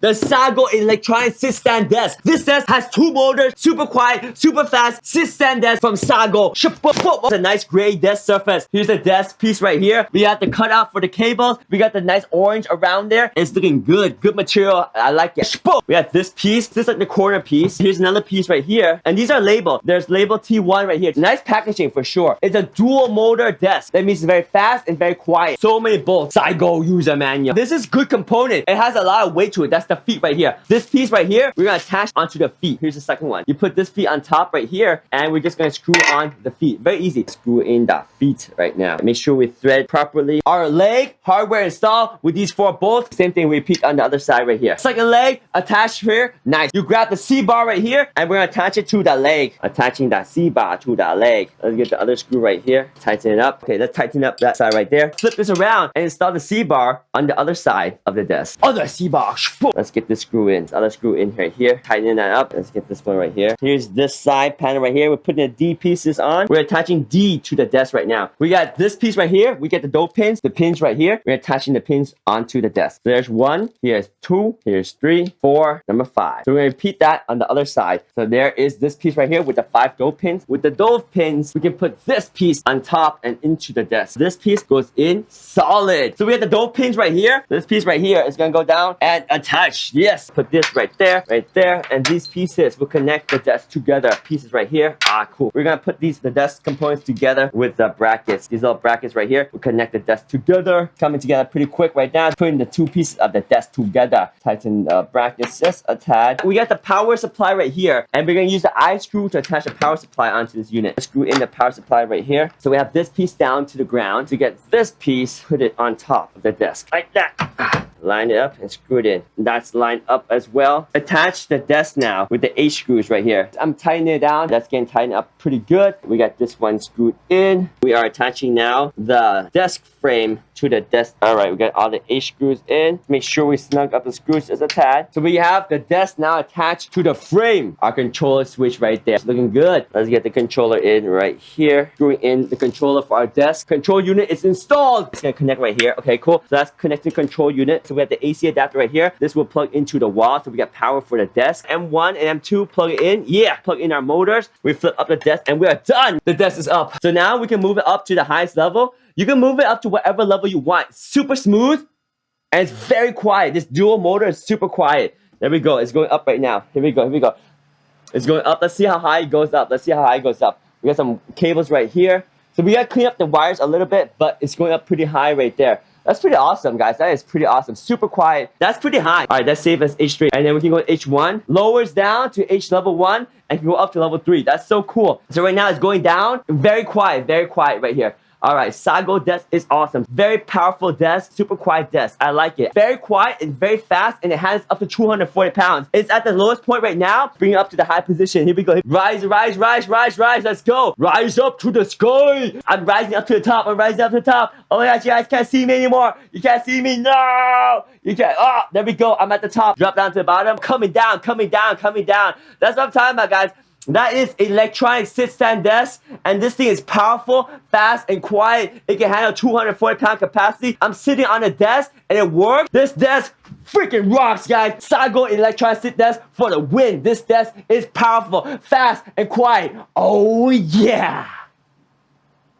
The SIAGO electronic sit-stand desk. This desk has 2 motors, super quiet, super fast, sit-stand desk from SIAGO. It's a nice gray desk surface. Here's the desk piece right here. We got the cutout for the cables. We got the nice orange around there. It's looking good. Good material. I like it. We got this piece. This is like the corner piece. Here's another piece right here. And these are labeled. There's label T1 right here. Nice packaging for sure. It's a dual motor desk. That means it's very fast and very quiet. So many bolts. SIAGO user manual. This is good component. It has a lot of weight to it. That's the feet right here. This piece right here, we're gonna attach onto the feet. Here's the second one. You put this feet on top right here, and we're just gonna screw on the feet. Very easy. Screw in the feet right now. Make sure we thread properly. Our leg, hardware installed with these 4 bolts. Same thing, we repeat on the other side right here. Second leg, attached here. Nice. You grab the C-bar right here, and we're gonna attach it to the leg. Attaching that C-bar to the leg. Let's get the other screw right here. Tighten it up. Okay, let's tighten up that side right there. Flip this around and install the C-bar on the other side of the desk. Other C-bar. Let's get this screw in. Other screw in right here. Tighten that up. Let's get this one right here. Here's this side panel right here. We're putting the D pieces on. We're attaching D to the desk right now. We got this piece right here. We get the dope pins. The pins right here. We're attaching the pins onto the desk. So there's 1. Here's 2. Here's 3. 4. Number 5. So we're going to repeat that on the other side. So there is this piece right here with the 5 dope pins. With the dope pins, we can put this piece on top and into the desk. This piece goes in solid. So we have the dope pins right here. This piece right here is going to go down and attach. Yes. Put this right there. And these pieces will connect the desk together. Pieces right here. Cool. We're going to put the desk components together with the brackets. These little brackets right here will connect the desk together. Coming together pretty quick right now. Putting the 2 pieces of the desk together. Tighten the brackets. Just attach. We got the power supply right here. And we're going to use the eye screw to attach the power supply onto this unit. Screw in the power supply right here. So we have this piece down to the ground. To get this piece, put it on top of the desk. Like that. Line it up and screw it in. That's lined up as well. Attach the desk now with the H screws right here. I'm tightening it down. That's getting tightened up pretty good. We got this one screwed in. We are attaching now the desk frame to the desk. All right, we got all the H screws in. Make sure we snug up the screws just a tad. So we have the desk now attached to the frame. Our controller switch right there. It's looking good. Let's get the controller in right here. Screwing in the controller for our desk. Control unit is installed. It's gonna connect right here. Okay, cool. So that's connecting control unit. So we have the AC adapter right here. This will plug into the wall. So we got power for the desk. M1 and M2 plug it in. Yeah, plug in our motors. We flip up the desk and we are done. The desk is up. So now we can move it up to the highest level. You can move it up to whatever level you want. Super smooth and it's very quiet. This dual motor is super quiet. There we go. It's going up right now. Here we go. Here we go. It's going up. Let's see how high it goes up. Let's see how high it goes up. We got some cables right here. So we got to clean up the wires a little bit, but it's going up pretty high right there. That's pretty awesome, guys. That is pretty awesome. Super quiet. That's pretty high. All right, that's safe as H3. And then we can go to H1. Lowers down to H level 1 and can go up to level 3. That's so cool. So right now it's going down. Very quiet right here. All right, SIAGO desk is awesome. Very powerful desk, super quiet desk. I like it. Very quiet and very fast, and it has up to 240 pounds. It's at the lowest point right now. Bring it up to the high position. Here we go. Rise, rise, rise, rise, rise. Let's go. Rise up to the sky. I'm rising up to the top. I'm rising up to the top. Oh my gosh, you guys can't see me anymore. You can't see me. No. You can't. Oh, there we go. I'm at the top. Drop down to the bottom. Coming down, coming down, coming down. That's what I'm talking about, guys. That is electronic sit-stand desk, and this thing is powerful, fast, and quiet. It can handle 240-pound capacity. I'm sitting on a desk, and it works. This desk freaking rocks, guys. SIAGO electronic sit desk for the win. This desk is powerful, fast, and quiet. Oh, yeah.